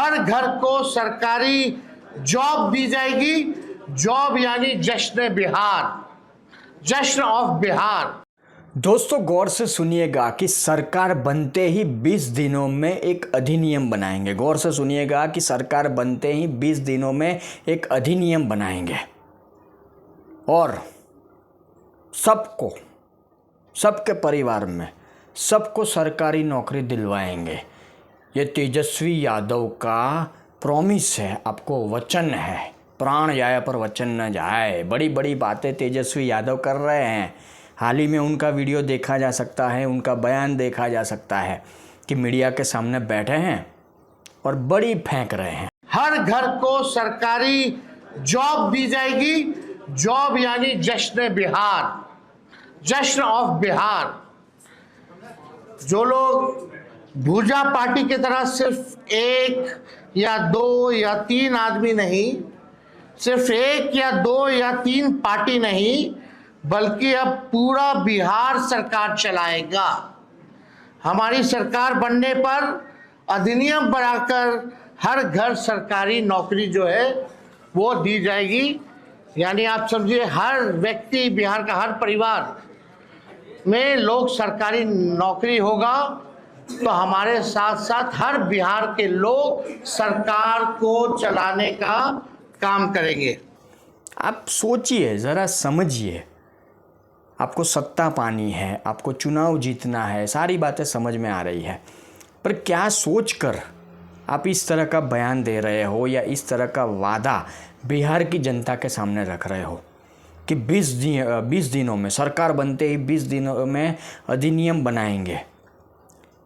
हर घर को सरकारी जॉब दी जाएगी। जॉब यानी जश्न बिहार, जश्न ऑफ बिहार। दोस्तों गौर से सुनिएगा कि सरकार बनते ही 20 दिनों में एक अधिनियम बनाएंगे। गौर से सुनिएगा कि सरकार बनते ही 20 दिनों में एक अधिनियम बनाएंगे और सबको, सबके परिवार में सबको सरकारी नौकरी दिलवाएंगे। ये तेजस्वी यादव का प्रॉमिस है, आपको वचन है। प्राण जाए पर वचन न जाए। बड़ी बड़ी बातें तेजस्वी यादव कर रहे हैं। हाल ही में उनका वीडियो देखा जा सकता है, उनका बयान देखा जा सकता है कि मीडिया के सामने बैठे हैं और बड़ी फेंक रहे हैं। हर घर को सरकारी जॉब दी जाएगी। जॉब यानी जश्न बिहार, जश्न ऑफ बिहार। जो लोग भूजा पार्टी की तरह सिर्फ एक या दो या तीन आदमी नहीं, सिर्फ एक या दो या तीन पार्टी नहीं, बल्कि अब पूरा बिहार सरकार चलाएगा। हमारी सरकार बनने पर अधिनियम बनाकर हर घर सरकारी नौकरी जो है वो दी जाएगी। यानी आप समझिए हर व्यक्ति, बिहार का हर परिवार में लोग सरकारी नौकरी होगा, तो हमारे साथ साथ हर बिहार के लोग सरकार को चलाने का काम करेंगे। आप सोचिए, ज़रा समझिए। आपको सत्ता पानी है, आपको चुनाव जीतना है, सारी बातें समझ में आ रही है, पर क्या सोचकर आप इस तरह का बयान दे रहे हो या इस तरह का वादा बिहार की जनता के सामने रख रहे हो कि 20 दिनों में, सरकार बनते ही 20 दिनों में अधिनियम बनाएंगे।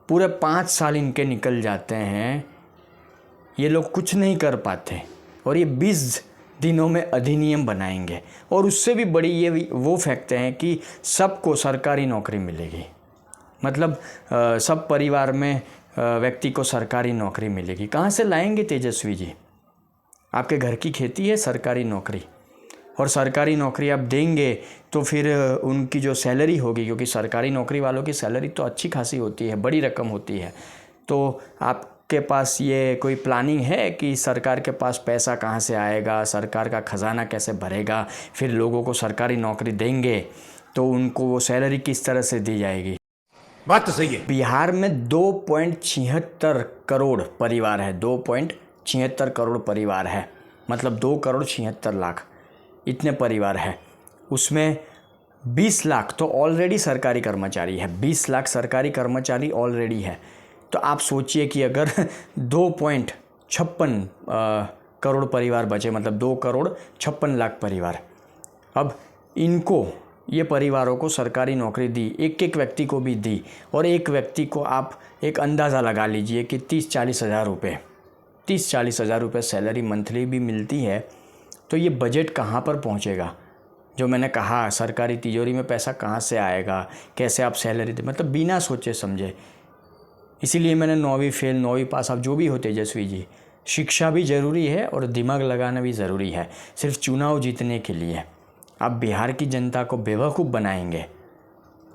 पूरे 5 साल इनके निकल जाते हैं, ये लोग कुछ नहीं कर पाते और ये 20 दिनों में अधिनियम बनाएंगे। और उससे भी बड़ी ये वो फेंकते हैं कि सबको सरकारी नौकरी मिलेगी, मतलब सब परिवार में व्यक्ति को सरकारी नौकरी मिलेगी। कहाँ से लाएंगे तेजस्वी जी? आपके घर की खेती है सरकारी नौकरी, और सरकारी नौकरी आप देंगे तो फिर उनकी जो सैलरी होगी, क्योंकि सरकारी नौकरी वालों की सैलरी तो अच्छी खासी होती है, बड़ी रकम होती है, तो आपके पास ये कोई प्लानिंग है कि सरकार के पास पैसा कहाँ से आएगा, सरकार का खजाना कैसे भरेगा, फिर लोगों को सरकारी नौकरी देंगे तो उनको वो सैलरी किस तरह से दी जाएगी? बात तो सही है। बिहार में 2.76 करोड़ परिवार है, 2.76 करोड़ परिवार है, मतलब 2,76,00,000 इतने परिवार है। उसमें 20 लाख तो ऑलरेडी सरकारी कर्मचारी है, 20 लाख सरकारी कर्मचारी ऑलरेडी है। तो आप सोचिए कि अगर 2.56 करोड़ परिवार बचे, मतलब 2,56,00,000 परिवार, अब इनको, ये परिवारों को सरकारी नौकरी दी, एक व्यक्ति को भी दी, और एक व्यक्ति को आप एक अंदाज़ा लगा लीजिए कि 30-40 हज़ार रुपये, 30-40 हज़ार रुपये सैलरी मंथली भी मिलती है, तो ये बजट कहाँ पर पहुँचेगा? जो मैंने कहा, सरकारी तिजोरी में पैसा कहाँ से आएगा, कैसे आप सैलरी दे, मतलब बिना सोचे समझे। इसीलिए मैंने 9वीं फेल, 9वीं पास, आप जो भी हो तेजस्वी जी, शिक्षा भी ज़रूरी है और दिमाग लगाना भी ज़रूरी है, सिर्फ चुनाव जीतने के लिए। आप बिहार की जनता को बेवकूफ़ बनाएंगे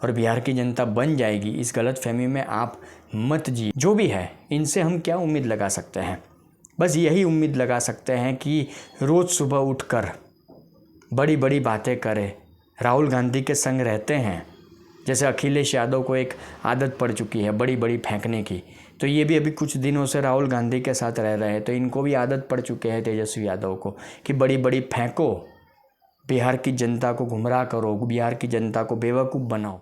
और बिहार की जनता बन जाएगी, इस गलतफहमी में आप मत जी। जो भी है, इनसे हम क्या उम्मीद लगा सकते हैं? बस यही उम्मीद लगा सकते हैं कि रोज़ सुबह उठकर बड़ी बड़ी बातें करें, राहुल गांधी के संग रहते हैं। जैसे अखिलेश यादव को एक आदत पड़ चुकी है बड़ी बड़ी फेंकने की, तो ये भी अभी कुछ दिनों से राहुल गांधी के साथ रह रहे हैं, तो इनको भी आदत पड़ चुके हैं तेजस्वी यादव को कि बड़ी बड़ी फेंको, बिहार की जनता को गुमराह करो, बिहार की जनता को बेवकूफ़ बनाओ।